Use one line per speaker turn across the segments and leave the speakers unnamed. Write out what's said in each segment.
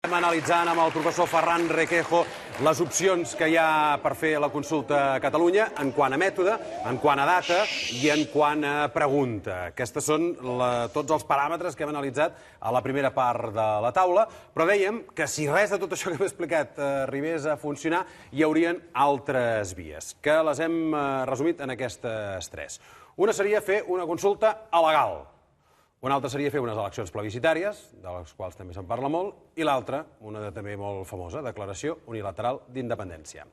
Estem analitzant amb el professor Ferran Requejo les opcions que hi ha per fer la consulta a Catalunya en quant a mètode, en quant a data i en quant a pregunta. Aquests són tots els paràmetres que hem analitzat a la primera part de la taula, però dèiem que si res de tot això que hem explicat arribés a funcionar, hi haurien altres vies, que les hem resumit en aquestes tres. Una seria fer una consulta alegal. Una altra seria fer unes eleccions plebiscitàries, de les quals també se'n parla molt, i l'altra, una també molt famosa, declaració unilateral d'independència.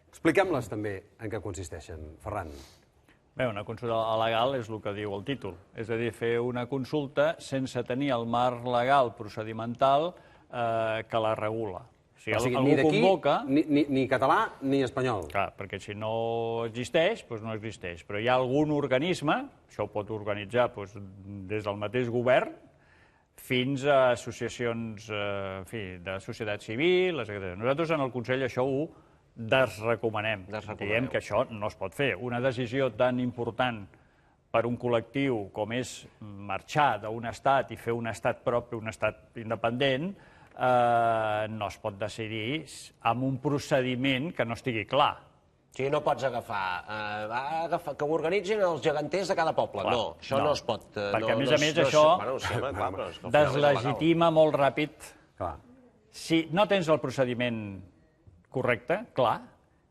Expliquem-les també en què consisteixen, Ferran.
Bé, una consulta legal és el que diu el títol, és a dir, fer una consulta sense tenir el marc legal procedimental que la regula.
O sigui, ni d'aquí, ni català ni espanyol.
Clar, perquè si no existeix, doncs no existeix. Però hi ha algun organisme, això ho pot organitzar des del mateix govern, fins a associacions de societat civil, etc. Nosaltres en el Consell això ho desrecomanem. Diem que això no es pot fer. Una decisió tan important per un col·lectiu com és marxar d'un estat i fer un estat propi, un estat independent, no es pot decidir amb un procediment que no estigui clar.
O sigui, no pots agafar que ho organitzin els geganters de cada poble. No, això no es pot.
Perquè, a més, això deslegitima molt ràpid. Si no tens el procediment correcte, clar,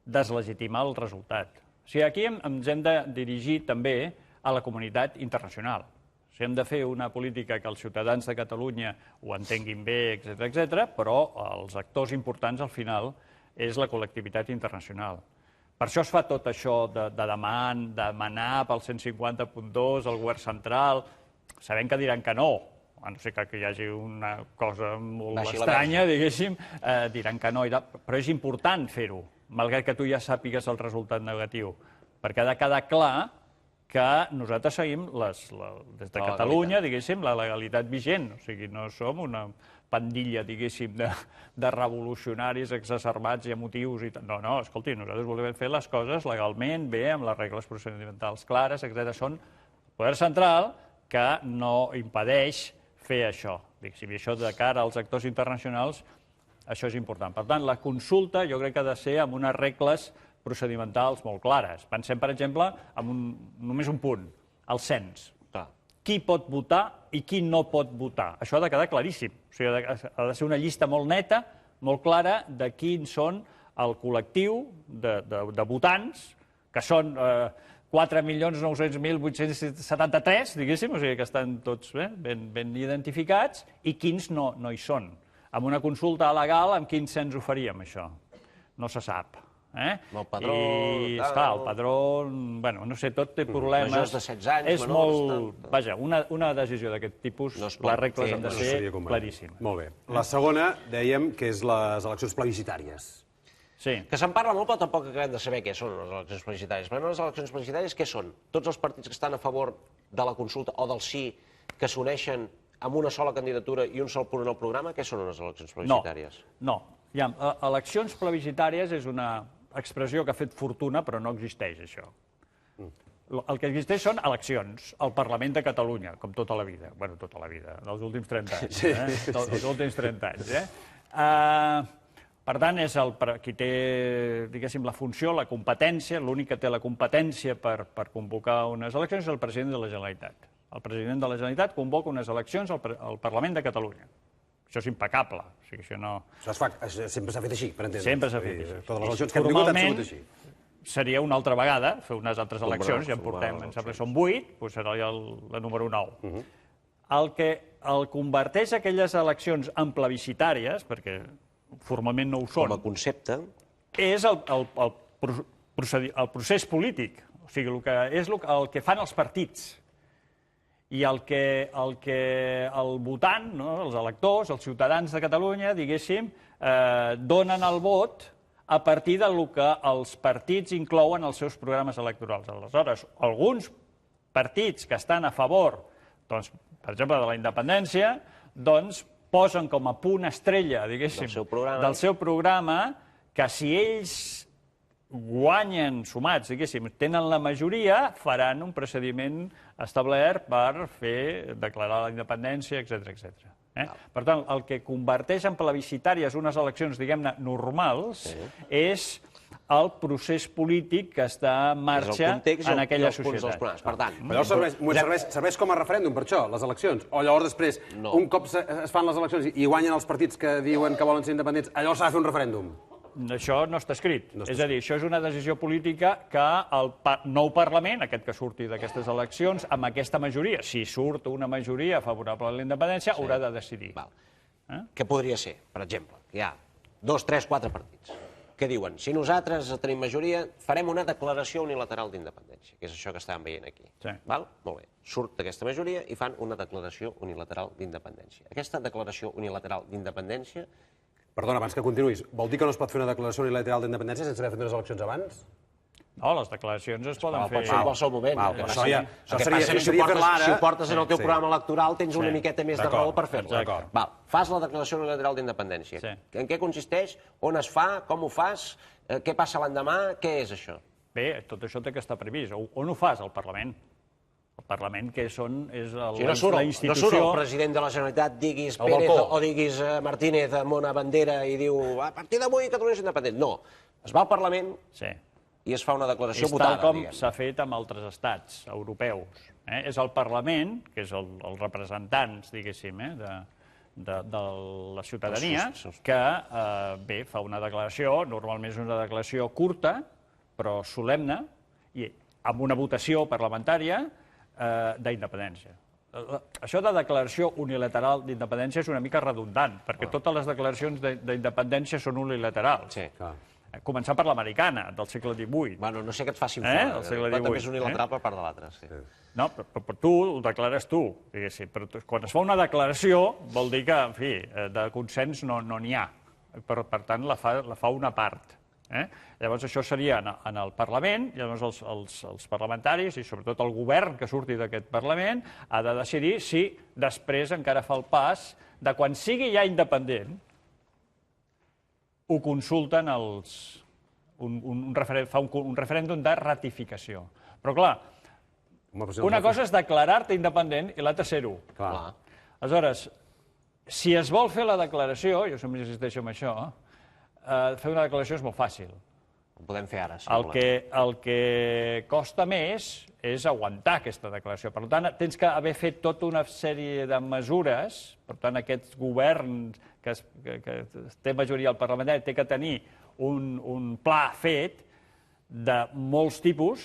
deslegitima el resultat. O sigui, aquí ens hem de dirigir també a la comunitat internacional. Si hem de fer una política que els ciutadans de Catalunya ho entenguin bé, etc., però els actors importants, al final, és la col·lectivitat internacional. Per això es fa tot això de demanar pel 150.2 al govern central, sabent que diran que no, a no ser que hi hagi una cosa molt estranya, diguéssim, diran que no, però és important fer-ho, malgrat que tu ja sàpigues el resultat negatiu, perquè ha de quedar clar que nosaltres seguim, des de Catalunya, diguéssim, la legalitat vigent. O sigui, no som una pandilla, diguéssim, de revolucionaris exacerbats i emotius i tal. No, escolti, nosaltres volem fer les coses legalment, bé, amb les regles procedimentals clares, etc. Són el poder central que no impedeix fer això. Diguéssim, i això de cara als actors internacionals, això és important. Per tant, la consulta jo crec que ha de ser amb unes regles procedimentals molt clares. Pensem, per exemple, en només un punt, el cens. Qui pot votar i qui no pot votar. Això ha de quedar claríssim. O sigui, ha de ser una llista molt neta, molt clara, de quins són el col·lectiu de votants, que són 4.900.873, diguéssim, o sigui que estan tots ben identificats, i quins no hi són. Amb una consulta legal, amb quin cens ho faríem, això? No se sap.
El padró...
I, esclar, el padró... Bueno, no sé, tot té problemes...
Majors de 16 anys,
és molt... Vaja, una decisió d'aquest tipus, les regles han de ser claríssimes.
Molt bé. La segona, dèiem, que és les eleccions plebiscitàries.
Sí.
Que se'n parla molt, però tampoc acabem de saber què són les eleccions plebiscitàries. Per exemple, les eleccions plebiscitàries, què són? Tots els partits que estan a favor de la consulta o del sí, que s'uneixen amb una sola candidatura i un sol punt en el programa, què són unes eleccions plebiscitàries?
No. Eleccions plebiscitàries és una expressió que ha fet fortuna, però no existeix, això. El que existeix són eleccions al Parlament de Catalunya, com tota la vida. Bé, tota la vida, dels últims 30 anys. Els últims 30 anys. Per tant, és qui té, diguéssim, la funció, la competència, l'únic que té la competència per convocar unes eleccions és el president de la Generalitat. El president de la Generalitat convoca unes eleccions al Parlament de Catalunya. Això és impecable.
Sempre s'ha fet així, per entendre.
Sempre s'ha fet així.
Totes les eleccions que hem tingut han sigut així.
Seria una altra vegada fer unes altres eleccions, ja en portem, em sembla que són 8, doncs serà la número 9. El que converteix aquelles eleccions en plebiscitàries, perquè formalment no ho són...
Com a concepte...
És el procés polític, o sigui, és el que fan els partits. I el que el votant, els electors, els ciutadans de Catalunya, diguéssim, donen el vot a partir del que els partits inclouen als seus programes electorals. Aleshores, alguns partits que estan a favor, per exemple, de la independència, posen com a punt estrella, diguéssim, del seu programa, que si ells guanyen sumats, diguéssim, tenen la majoria, faran un procediment establert per declarar la independència, etc. Per tant, el que converteix en plebiscitàries unes eleccions, diguem-ne, normals, és el procés polític que està en marxa en aquella societat.
Per tant,
Però serveix com a referèndum, per això, les eleccions? O llavors després, un cop es fan les eleccions i guanyen els partits que diuen que volen ser independents, llavors s'ha de fer un referèndum?
Això no està escrit. És a dir, això és una decisió política que el nou Parlament, aquest que surti d'aquestes eleccions, amb aquesta majoria, si surt una majoria favorable a la independència, haurà de decidir.
Què podria ser, per exemple? Hi ha 2, 3, 4 partits que diuen, si nosaltres tenim majoria, farem una declaració unilateral d'independència, que és això que estàvem veient aquí. Molt bé. Surt aquesta majoria i fan una declaració unilateral d'independència. Aquesta declaració unilateral d'independència...
Perdona, abans que continuïs, vol dir que no es pot fer una declaració unilateral d'independència sense haver fet unes eleccions abans?
No, les declaracions es poden fer...
Pot ser en qualsevol moment.
Això seria
fer-ho ara. Si ho portes en el teu programa electoral, tens una miqueta més de raó per fer-ho. Fas la declaració unilateral d'independència. En què consisteix? On es fa? Com ho fas? Què passa l'endemà? Què és això?
Bé, tot això té que estar previst. On ho fas? Al Parlament. El Parlament, que és la institució...
No surt el president de la Generalitat, diguis Pérez o diguis Martínez amb una bandera i diu a partir d'avui Catalunya és independent. No, es va al Parlament i es fa una declaració votada.
És tal com s'ha fet amb altres estats europeus. És el Parlament, que és els representants, diguéssim, de la ciutadania, que fa una declaració, normalment és una declaració curta, però solemne, i amb una votació parlamentària, d'independència. Això de declaració unilateral d'independència és una mica redundant, perquè totes les declaracions d'independència són unilaterals. Començant per l'americana, del segle XVIII.
No sé què et facin fora, però també és unilateral per part de l'altre.
No, però tu ho declares tu, diguéssim. Però quan es fa una declaració vol dir que, en fi, de consens no n'hi ha. Per tant, la fa una part. Llavors això seria en el Parlament, i llavors els parlamentaris i sobretot el govern que surti d'aquest Parlament ha de decidir si després encara fa el pas de quan sigui ja independent ho consulten fa un referèndum de ratificació. Però clar, una cosa és declarar-te independent i l'altra ser-ho. Aleshores, si es vol fer la declaració, jo sempre insisteixo en això, fer una declaració és molt fàcil.
Ho podem fer ara, si
volem. El que costa més és aguantar aquesta declaració. Per tant, tens que haver fet tota una sèrie de mesures, per tant, aquest govern que té majoria al Parlament té que tenir un pla fet de molts tipus,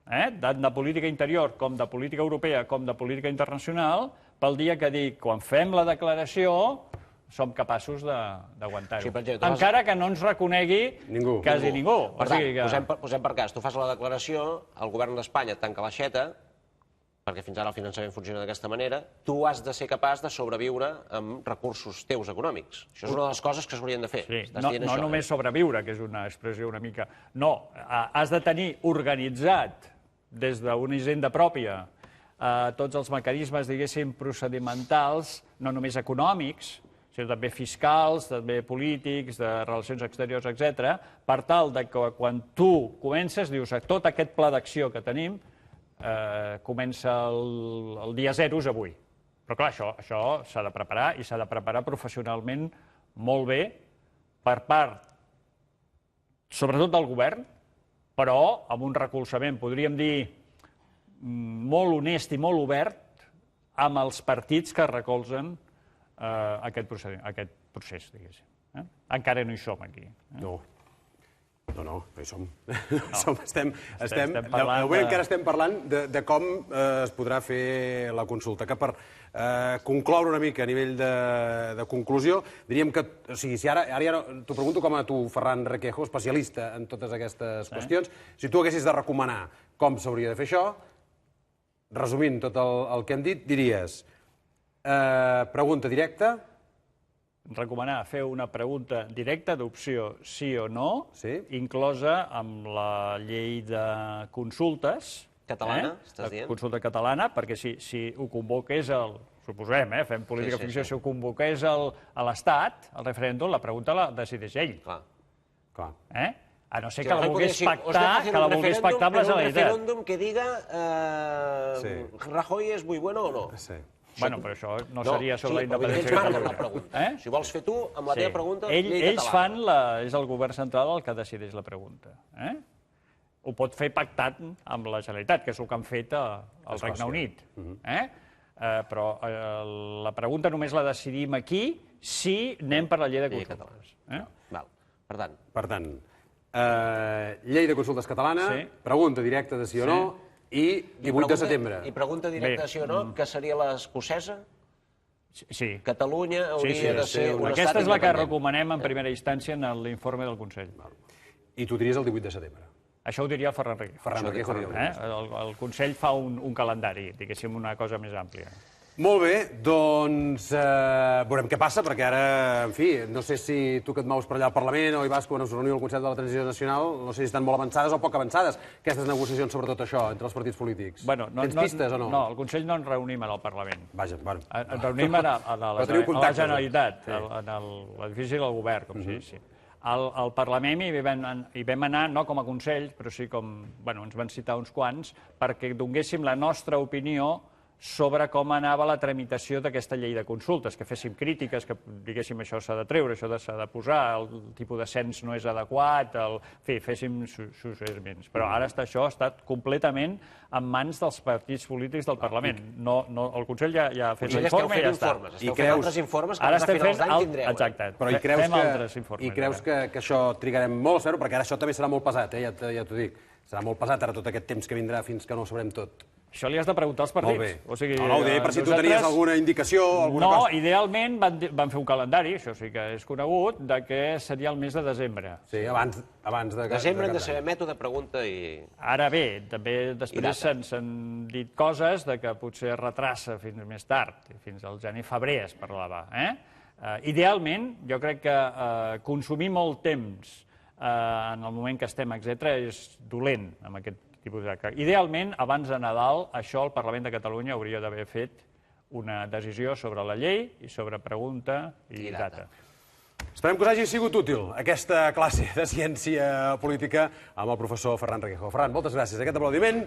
tant de política interior com de política europea com de política internacional, pel dia que dic, quan fem la declaració, som capaços d'aguantar-ho. Encara que no ens reconegui quasi ningú.
Per tant, posem per cas, tu fas la declaració, el govern d'Espanya et tanca l'aixeta, perquè fins ara el finançament funciona d'aquesta manera, tu has de ser capaç de sobreviure amb recursos teus econòmics. Això és una de les coses que s'haurien de fer.
No només sobreviure, que és una expressió una mica... No, has de tenir organitzat des d'una hisenda pròpia tots els mecanismes, diguéssim, procedimentals, no només econòmics, sinó també fiscals, també polítics, de relacions exteriors, etc., per tal que quan tu comences, dius, tot aquest pla d'acció que tenim comença el dia 0 avui. Però clar, això s'ha de preparar i s'ha de preparar professionalment molt bé per part, sobretot del govern, però amb un recolzament, podríem dir, molt honest i molt obert amb els partits que recolzen aquest procés, diguéssim. Encara no hi som, aquí.
No hi som. Avui encara estem parlant de com es podrà fer la consulta, que per concloure una mica a nivell de conclusió, diríem que, o sigui, si ara t'ho pregunto com a tu, Ferran Requejo, especialista en totes aquestes qüestions, si tu haguessis de recomanar com s'hauria de fer això, resumint tot el que hem dit, diries... Pregunta directa.
Recomanar fer una pregunta directa d'opció sí o no, inclosa amb la llei de consultes.
Catalana, estàs dient?
Consulta catalana, perquè si ho convoqués suposem, fem política ficció, si ho convoqués a l'Estat, el referèndum, la pregunta la decideix ell.
Clar.
A no ser que la volgués pactar amb la Generalitat.
Un referèndum que diga Rajoy és muy bueno o no.
Bueno, però això no seria sobre la independència de Catalunya.
Si ho vols fer tu, amb la teva pregunta, llei
Ells fan, és el govern central el que decideix la pregunta. Ho pot fer pactat amb la Generalitat, que és el que han fet al Regne Unit. Però la pregunta només la decidim aquí si anem per la llei de consultes.
Per tant,
llei de consultes catalana, pregunta directa de sí o no, i 18 de setembre.
I pregunta directa de sí o no, que seria l'escocesa?
Sí.
Catalunya hauria de ser un estat independent.
Aquesta és la que recomanem en primera instància en l'informe del Consell.
I tu diries el 18 de setembre.
Això ho diria el Ferran Requejo.
Ferran Requejo diria
el Consell fa un calendari, diguéssim, una cosa més àmplia.
Molt bé, doncs veurem què passa, perquè ara, en fi, no sé si tu que et mous per allà al Parlament o hi vas quan us reuniu al Consell de la Transició Nacional, no sé si estan molt avançades o poc avançades, aquestes negociacions sobre tot això, entre els partits polítics. Tens pistes o no?
No, al Consell no ens reunim al Parlament.
Vaja, bueno.
Ens reunim a la Generalitat, a l'edifici del govern, com si diguéssim. Al Parlament hi vam anar, no com a Consell, però sí com... ens van citar uns quants, perquè donéssim la nostra opinió sobre com anava la tramitació d'aquesta llei de consultes, que féssim crítiques, que diguéssim això s'ha de treure, això s'ha de posar, el tipus de cens no és adequat, en fi, féssim suggeriments. Però ara això ha estat completament en mans dels partits polítics del Parlament. El Consell ja ha fet l'informe i ja està.
Esteu fent altres informes que a finals d'any tindreu.
Exacte,
fem altres informes. I creus que això trigarem molt a fer-ho? Perquè ara això també serà molt pesat, ja t'ho dic. Serà molt pesat ara tot aquest temps que vindrà fins que no ho sabrem tot.
Això li has de preguntar als partits.
Molt bé. No, ho deia per si tu tenies alguna indicació o alguna cosa.
No, idealment van fer un calendari, això sí que és conegut, de que seria el mes de desembre.
Sí, abans de...
Desembre hem de saber mètode, pregunta i...
Ara bé, també després s'han dit coses de que potser es retrassa fins més tard, fins al gener-febrer es parlava. Idealment, jo crec que consumir molt temps en el moment que estem, etc., és dolent amb aquest tipus d'acte. Idealment, abans de Nadal, això el Parlament de Catalunya hauria d'haver fet una decisió sobre la llei i sobre pregunta i data.
Esperem que us hagi sigut útil aquesta classe de ciència política amb el professor Ferran Requejo. Ferran, moltes gràcies. Aquest aplaudiment...